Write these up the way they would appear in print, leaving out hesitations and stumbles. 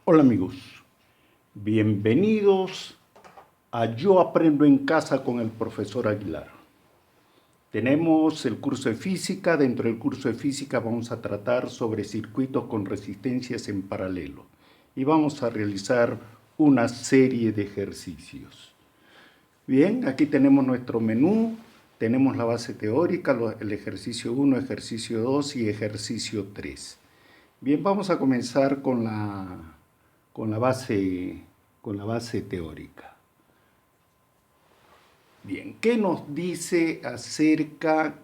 Hola amigos, bienvenidos a Yo Aprendo en Casa con el profesor Aguilar. Tenemos el curso de física. Dentro del curso de física vamos a tratar sobre circuitos con resistencias en paralelo y vamos a realizar una serie de ejercicios. Bien, aquí tenemos nuestro menú, tenemos la base teórica, el ejercicio 1, ejercicio 2 y ejercicio 3. Bien, vamos a comenzar con la base teórica. Bien, ¿qué nos dice acerca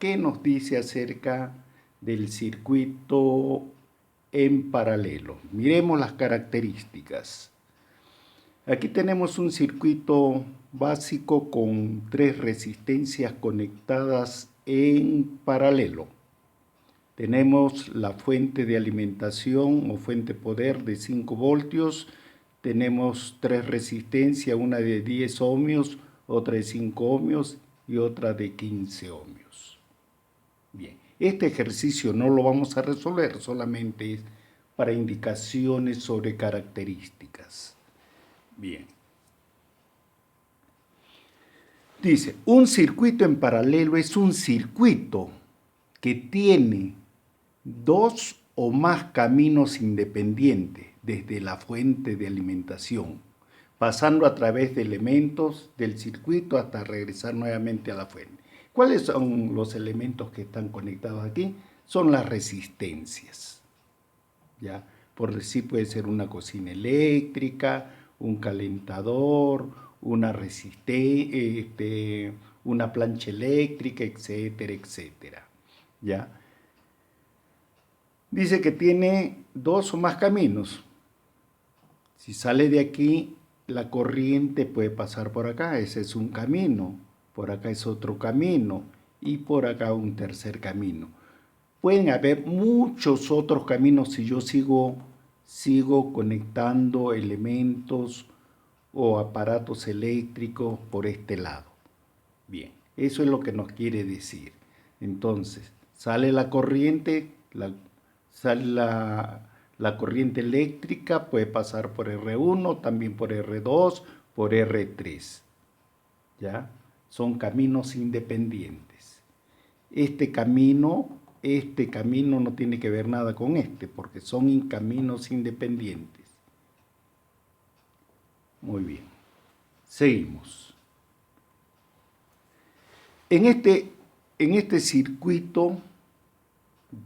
del circuito en paralelo? Miremos las características. Aquí tenemos un circuito básico con 3 resistencias conectadas en paralelo. Tenemos la fuente de alimentación o fuente poder de 5 voltios. Tenemos 3 resistencias, una de 10 ohmios, otra de 5 ohmios y otra de 15 ohmios. Bien, este ejercicio no lo vamos a resolver, solamente es para indicaciones sobre características. Bien. Dice, un circuito en paralelo es un circuito que tiene 2 o más caminos independientes desde la fuente de alimentación, pasando a través de elementos del circuito hasta regresar nuevamente a la fuente. ¿Cuáles son los elementos que están conectados aquí? Son las resistencias. ¿Ya? Por decir, puede ser una cocina eléctrica, un calentador, una plancha eléctrica, etcétera, etcétera. ¿Ya? Dice que tiene 2 o más caminos. Si sale de aquí, la corriente puede pasar por acá. Ese es un camino. Por acá es otro camino. Y por acá un tercer camino. Pueden haber muchos otros caminos si yo sigo conectando elementos o aparatos eléctricos por este lado. Bien, eso es lo que nos quiere decir. Entonces, sale la corriente, sale la corriente eléctrica, puede pasar por R1, también por R2, por R3. ¿Ya? Son caminos independientes. Este camino no tiene que ver nada con porque son caminos independientes. Muy bien. Seguimos. En este circuito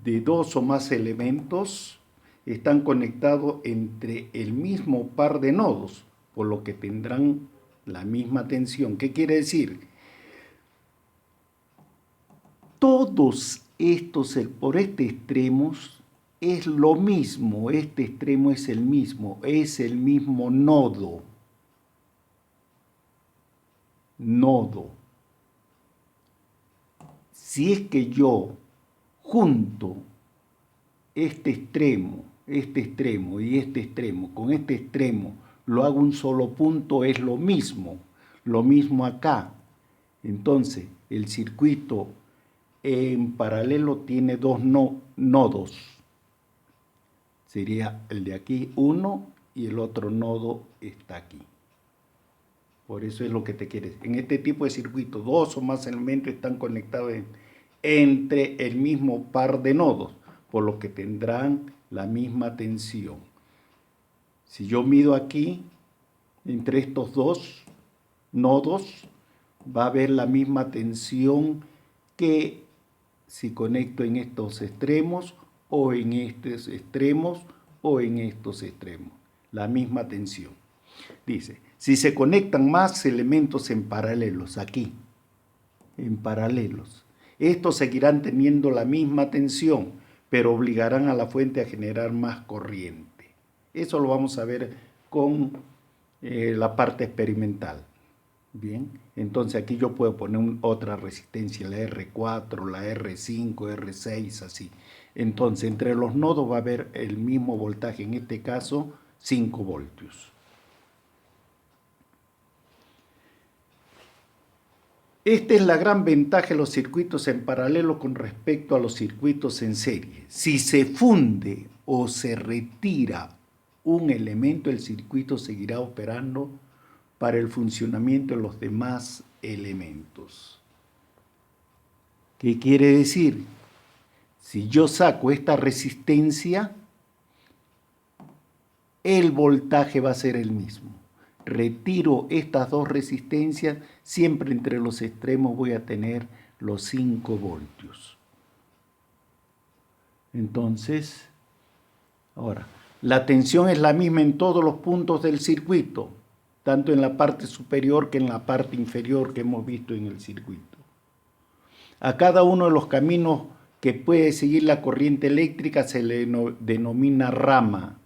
de 2 o más elementos están conectados entre el mismo par de nodos, por lo que tendrán la misma tensión. ¿Qué quiere decir? Todos estos por este extremo es lo mismo, este extremo es el mismo nodo. Si es que yo junto este extremo y este extremo, con este extremo lo hago un solo punto, es lo mismo acá. Entonces, el circuito en paralelo tiene 2 nodos. Sería el de aquí 1 y el otro nodo está aquí. Por eso es lo que te quiere decir. En este tipo de circuito, 2 o más elementos están conectados entre el mismo par de nodos, por lo que tendrán la misma tensión. Si yo mido aquí, entre estos 2 nodos, va a haber la misma tensión que si conecto en estos extremos o en estos extremos o en estos extremos. La misma tensión. Dice, si se conectan más elementos en paralelos, aquí, en paralelos, estos seguirán teniendo la misma tensión, pero obligarán a la fuente a generar más corriente. Eso lo vamos a ver con la parte experimental. Bien, entonces aquí yo puedo poner otra resistencia, la R4, la R5, R6, así. Entonces, entre los nodos va a haber el mismo voltaje, en este caso, 5 voltios. Esta es la gran ventaja de los circuitos en paralelo con respecto a los circuitos en serie. Si se funde o se retira un elemento, el circuito seguirá operando para el funcionamiento de los demás elementos. ¿Qué quiere decir? Si yo saco esta resistencia, el voltaje va a ser el mismo. Retiro estas dos resistencias, siempre entre los extremos voy a tener los 5 voltios. Entonces, ahora, la tensión es la misma en todos los puntos del circuito, tanto en la parte superior que en la parte inferior que hemos visto en el circuito. A cada uno de los caminos que puede seguir la corriente eléctrica se le denomina rama.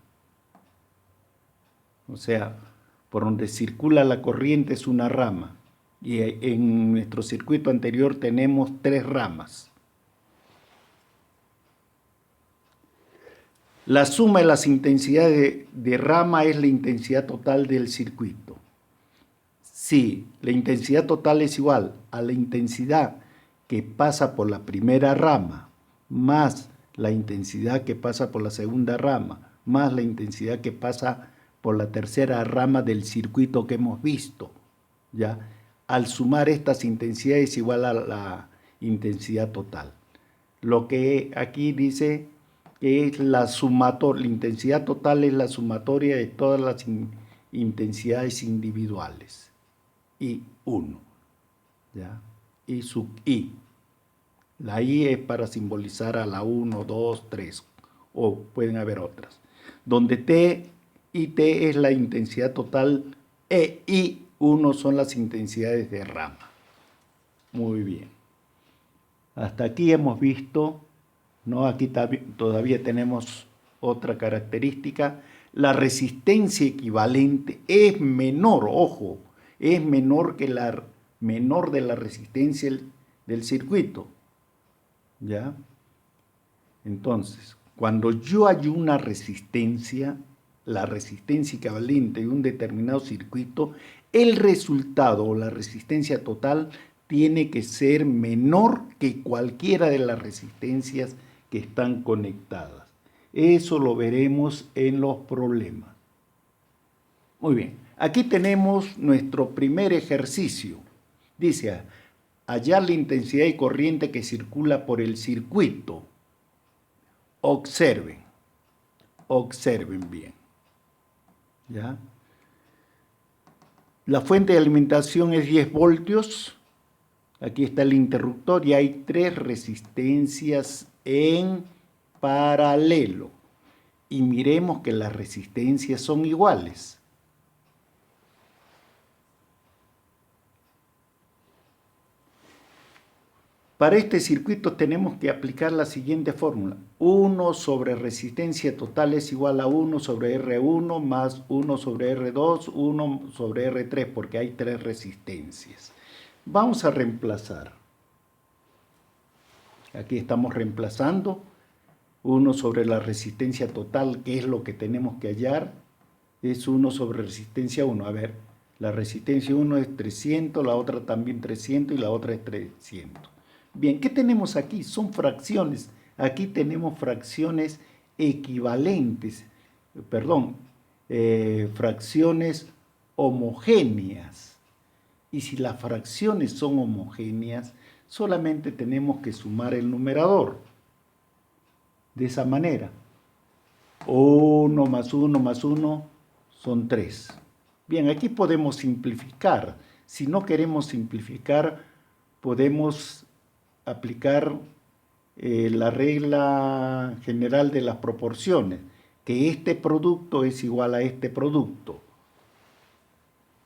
O sea, por donde circula la corriente es una rama. Y en nuestro circuito anterior tenemos 3 ramas. La suma de las intensidades de rama es la intensidad total del circuito. Si la intensidad total es igual a la intensidad que pasa por la primera rama, más la intensidad que pasa por la segunda rama, más la intensidad que pasa por la tercera rama del circuito que hemos visto, ¿ya? Al sumar estas intensidades es igual a la intensidad total. Lo que aquí dice es la intensidad total es la sumatoria de todas las intensidades individuales. Y 1, ¿ya? Y sub I. La I es para simbolizar a la 1, 2, 3, o pueden haber otras. Donde T y T es la intensidad total e I1 son las intensidades de rama. Muy bien. Hasta aquí hemos visto, ¿no? Aquí todavía tenemos otra característica. La resistencia equivalente es menor, ojo, es menor que la menor de la resistencia del circuito. ¿Ya? Entonces, cuando yo hay una resistencia, la resistencia equivalente de un determinado circuito, el resultado o la resistencia total tiene que ser menor que cualquiera de las resistencias que están conectadas. Eso lo veremos en los problemas. Muy bien, aquí tenemos nuestro primer ejercicio. Dice, hallar la intensidad de corriente que circula por el circuito. Observen bien. ¿Ya? La fuente de alimentación es 10 voltios. Aquí está el interruptor y hay 3 resistencias en paralelo. Y miremos que las resistencias son iguales. Para este circuito tenemos que aplicar la siguiente fórmula. 1 sobre resistencia total es igual a 1 sobre R1 más 1 sobre R2, 1 sobre R3, porque hay 3 resistencias. Vamos a reemplazar. Aquí estamos reemplazando 1 sobre la resistencia total, que es lo que tenemos que hallar, es 1 sobre resistencia 1. A ver, la resistencia 1 es 300, la otra también 300 y la otra es 300. Bien, ¿qué tenemos aquí? Son fracciones. Aquí tenemos fracciones equivalentes, fracciones homogéneas. Y si las fracciones son homogéneas, solamente tenemos que sumar el numerador. De esa manera. 1 más 1 más 1 son 3. Bien, aquí podemos simplificar. Si no queremos simplificar, podemos aplicar la regla general de las proporciones, que este producto es igual a este producto.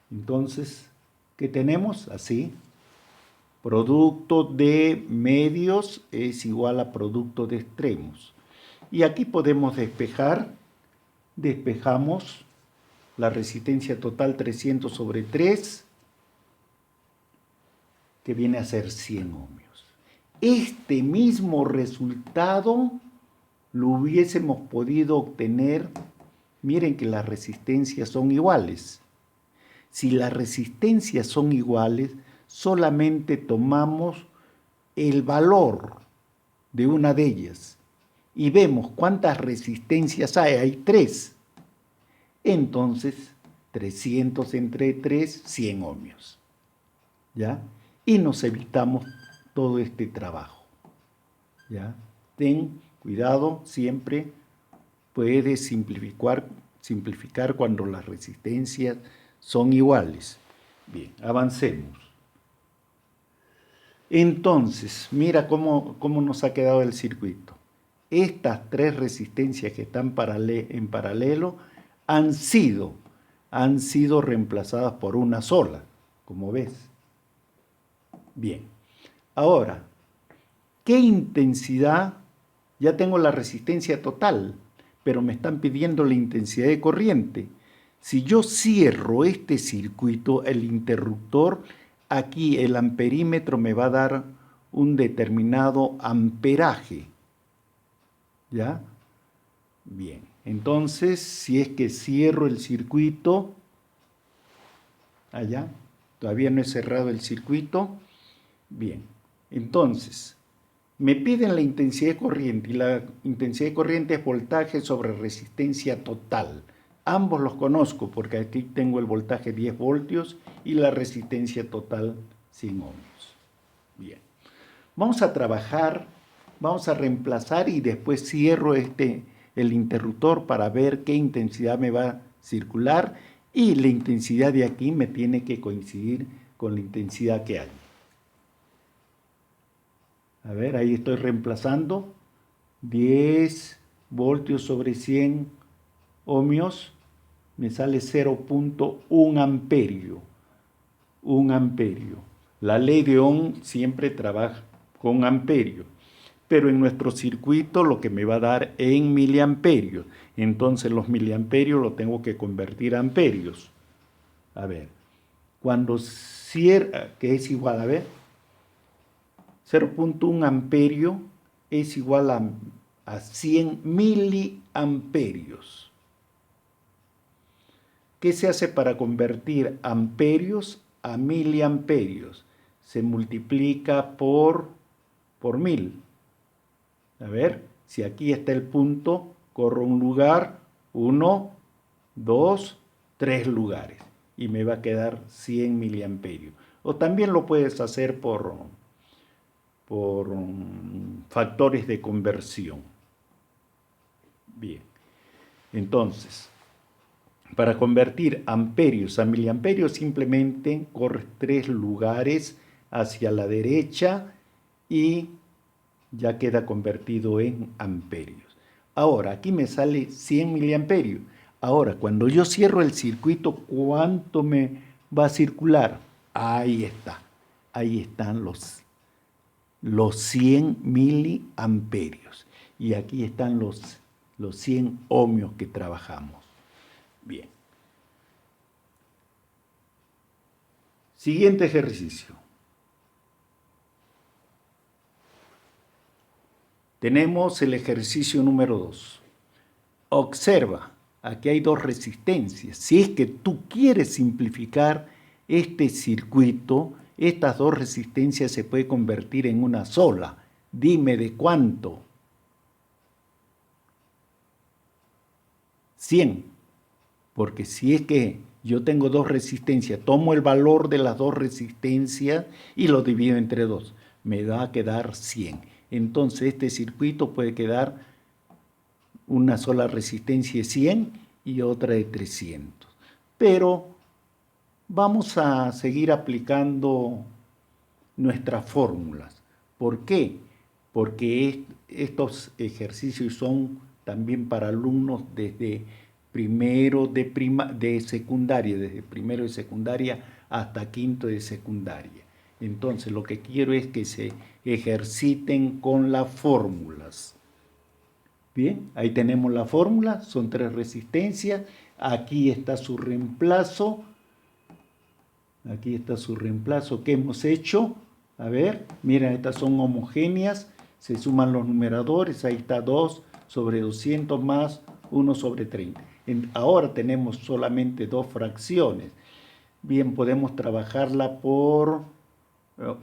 Entonces, ¿qué tenemos? Así, producto de medios es igual a producto de extremos. Y aquí podemos despejar, despejamos la resistencia total 300 sobre 3, que viene a ser 100 ohmios. Este mismo resultado lo hubiésemos podido obtener, miren que las resistencias son iguales. Si las resistencias son iguales, solamente tomamos el valor de una de ellas y vemos cuántas resistencias hay. Hay 3. Entonces, 300 entre 3, 100 ohmios. ¿Ya? Y nos evitamos todo este trabajo. ¿Ya? Ten cuidado, siempre puedes simplificar cuando las resistencias son iguales. Bien, avancemos. Entonces, mira cómo nos ha quedado el circuito. Estas tres resistencias que están en paralelo han sido reemplazadas por una sola, como ves. Bien, ahora, ¿qué intensidad? Ya tengo la resistencia total, pero me están pidiendo la intensidad de corriente. Si yo cierro este circuito, el interruptor, aquí el amperímetro me va a dar un determinado amperaje. ¿Ya? Bien, entonces, si es que cierro el circuito, allá, todavía no he cerrado el circuito. Bien, entonces, me piden la intensidad de corriente, y la intensidad de corriente es voltaje sobre resistencia total. Ambos los conozco porque aquí tengo el voltaje 10 voltios y la resistencia total 100 ohmios. Bien, vamos a trabajar, vamos a reemplazar y después cierro el interruptor para ver qué intensidad me va a circular, y la intensidad de aquí me tiene que coincidir con la intensidad que hay. A ver, ahí estoy reemplazando. 10 voltios sobre 100 ohmios me sale 0.1 amperio. 1 amperio. La ley de Ohm siempre trabaja con amperio, pero en nuestro circuito lo que me va a dar en miliamperios. Entonces los miliamperios lo tengo que convertir a amperios. A ver, cuando cierra, que es igual, a ver, 0.1 amperio es igual a 100 miliamperios. ¿Qué se hace para convertir amperios a miliamperios? Se multiplica por 1000. A ver, si aquí está el punto, corro un lugar, 1, 2, 3 lugares, y me va a quedar 100 miliamperios. O también lo puedes hacer por factores de conversión. Bien, entonces, para convertir amperios a miliamperios simplemente corres 3 lugares hacia la derecha y ya queda convertido en amperios. Ahora, aquí me sale 100 miliamperios. Ahora, cuando yo cierro el circuito, ¿cuánto me va a circular? Ahí está. Ahí están los 100 miliamperios. Y aquí están los 100 ohmios que trabajamos. Bien. Siguiente ejercicio. Tenemos el ejercicio número 2. Observa, aquí hay dos resistencias. Si es que tú quieres simplificar este circuito, estas dos resistencias se pueden convertir en una sola. Dime de cuánto. 100. Porque si es que yo tengo dos resistencias, tomo el valor de las dos resistencias y lo divido entre 2. Me va a quedar 100. Entonces este circuito puede quedar una sola resistencia de 100 y otra de 300. Pero vamos a seguir aplicando nuestras fórmulas. ¿Por qué? Porque estos ejercicios son también para alumnos desde primero de secundaria, desde primero de secundaria hasta quinto de secundaria. Entonces lo que quiero es que se ejerciten con las fórmulas. Bien, ahí tenemos la fórmula, son 3 resistencias. Aquí está su reemplazo. Aquí está su reemplazo que hemos hecho. A ver, miren, estas son homogéneas. Se suman los numeradores. Ahí está 2 sobre 200 más 1 sobre 30. Ahora tenemos solamente 2 fracciones. Bien, podemos trabajarla por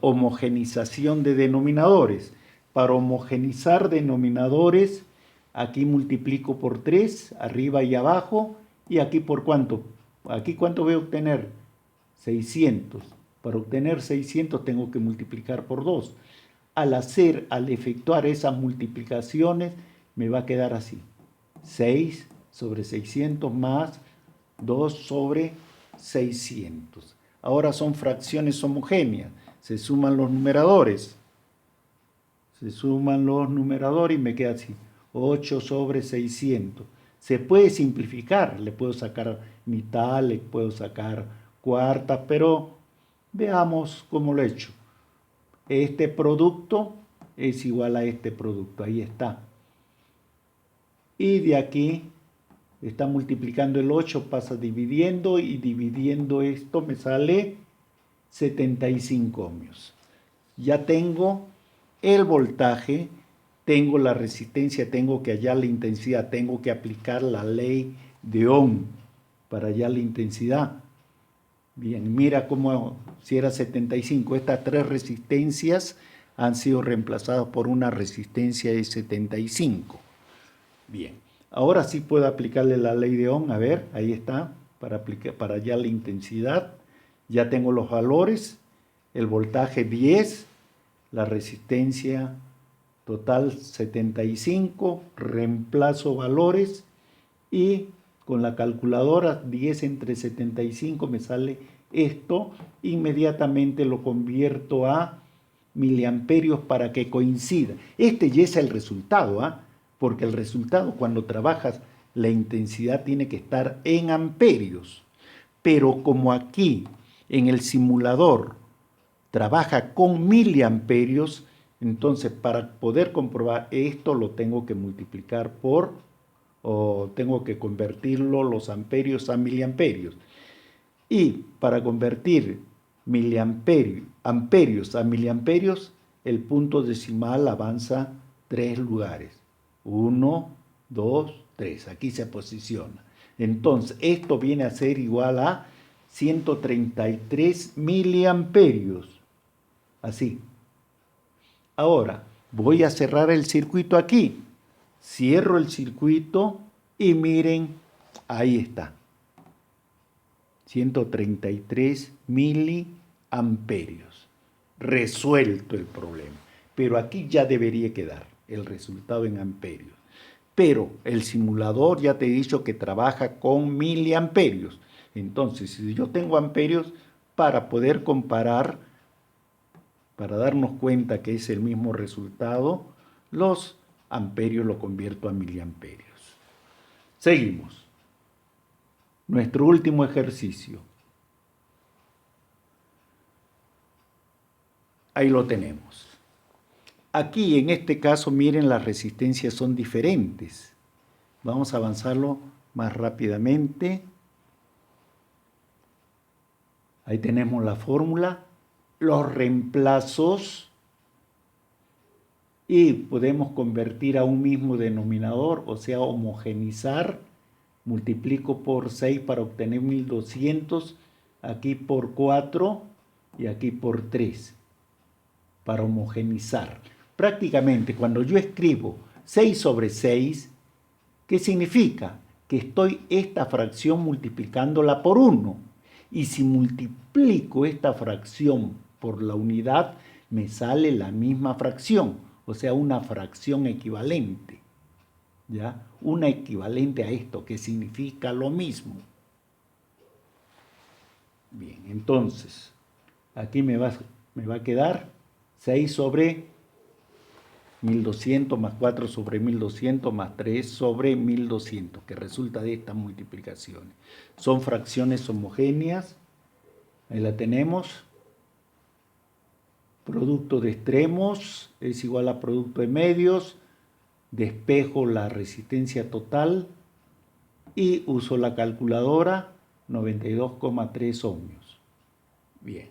homogenización de denominadores. Para homogenizar denominadores, aquí multiplico por 3, arriba y abajo, ¿Y aquí por cuánto? ¿Aquí cuánto voy a obtener? 600. Para obtener 600 tengo que multiplicar por 2. Al efectuar esas multiplicaciones, me va a quedar así. 6 sobre 600 más 2 sobre 600. Ahora son fracciones homogéneas. Se suman los numeradores. Se suman los numeradores y me queda así. 8 sobre 600. Se puede simplificar. Le puedo sacar mitad, le puedo sacar cuartas, pero veamos cómo lo he hecho. Este producto es igual a este producto. Ahí está. Y de aquí está multiplicando el 8, pasa dividiendo y dividiendo esto me sale 75 ohmios. Ya tengo el voltaje, tengo la resistencia, tengo que hallar la intensidad, tengo que aplicar la ley de Ohm para hallar la intensidad. Bien, mira cómo si era 75, estas tres resistencias han sido reemplazadas por una resistencia de 75. Bien, ahora sí puedo aplicarle la ley de Ohm. A ver, ahí está, para hallar la intensidad. Ya tengo los valores, el voltaje 10, la resistencia total 75, reemplazo valores y con la calculadora 10 entre 75 me sale esto, inmediatamente lo convierto a miliamperios para que coincida. Este ya es el resultado, porque el resultado cuando trabajas la intensidad tiene que estar en amperios, pero como aquí en el simulador trabaja con miliamperios, entonces para poder comprobar esto lo tengo que multiplicar por, o tengo que convertirlo los amperios a miliamperios. Y para convertir amperios a miliamperios, el punto decimal avanza 3 lugares. 1, 2, 3. Aquí se posiciona. Entonces, esto viene a ser igual a 133 miliamperios. Así. Ahora, voy a cerrar el circuito aquí. Cierro el circuito y miren, ahí está. 133 miliamperios. Resuelto el problema. Pero aquí ya debería quedar el resultado en amperios. Pero el simulador ya te he dicho que trabaja con miliamperios. Entonces, si yo tengo amperios, para poder comparar, para darnos cuenta que es el mismo resultado, los amperios lo convierto a miliamperios. Seguimos. Nuestro último ejercicio. Ahí lo tenemos. Aquí, en este caso, miren, las resistencias son diferentes. Vamos a avanzarlo más rápidamente. Ahí tenemos la fórmula, los reemplazos, y podemos convertir a un mismo denominador, o sea, homogenizar. Multiplico por 6 para obtener 1200, aquí por 4 y aquí por 3, para homogenizar. Prácticamente cuando yo escribo 6 sobre 6, ¿qué significa? Que estoy esta fracción multiplicándola por 1. Y si multiplico esta fracción por la unidad, me sale la misma fracción, o sea, una fracción equivalente. ¿Ya? Una equivalente a esto, que significa lo mismo. Bien, entonces, aquí me va a quedar 6 sobre 1200 más 4 sobre 1200 más 3 sobre 1200, que resulta de estas multiplicaciones. Son fracciones homogéneas. Ahí la tenemos. Producto de extremos es igual a producto de medios. Despejo la resistencia total y uso la calculadora, 92,3 ohmios. Bien,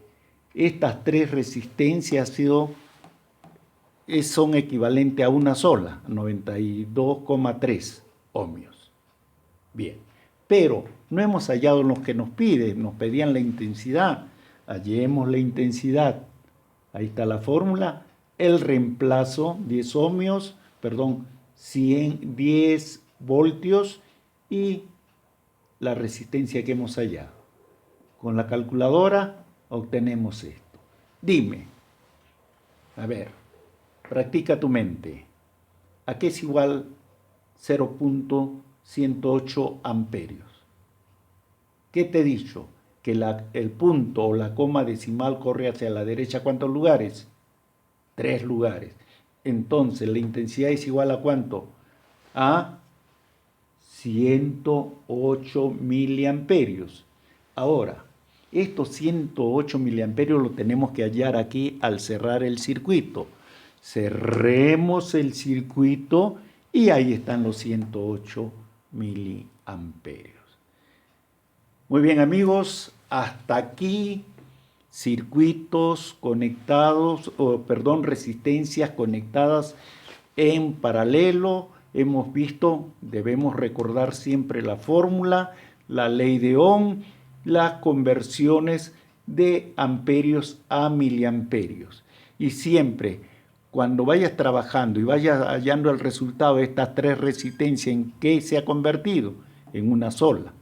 estas tres resistencias son equivalentes a una sola, 92,3 ohmios. Bien, pero no hemos hallado lo que nos pedían la intensidad. Hallemos la intensidad. Ahí está la fórmula. El reemplazo, 10 ohmios, 10 voltios y la resistencia que hemos hallado. Con la calculadora obtenemos esto. Dime, a ver, practica tu mente. ¿A qué es igual 0.108 amperios? ¿Qué te he dicho? Que el punto o la coma decimal corre hacia la derecha. ¿Cuántos lugares? 3 lugares. Entonces, la intensidad es igual a ¿cuánto? A 108 miliamperios. Ahora, estos 108 miliamperios los tenemos que hallar aquí al cerrar el circuito. Cerremos el circuito y ahí están los 108 miliamperios. Muy bien, amigos, hasta aquí circuitos conectados, resistencias conectadas en paralelo. Hemos visto, debemos recordar siempre la fórmula, la ley de Ohm, las conversiones de amperios a miliamperios. Y siempre, cuando vayas trabajando y vayas hallando el resultado de estas 3 resistencias, ¿en qué se ha convertido? En una sola.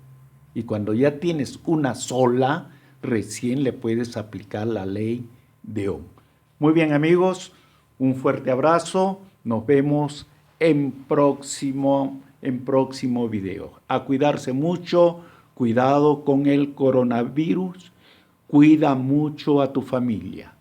Y cuando ya tienes una sola, recién le puedes aplicar la ley de Ohm. Muy bien, amigos, un fuerte abrazo. Nos vemos en próximo video. A cuidarse mucho, cuidado con el coronavirus, cuida mucho a tu familia.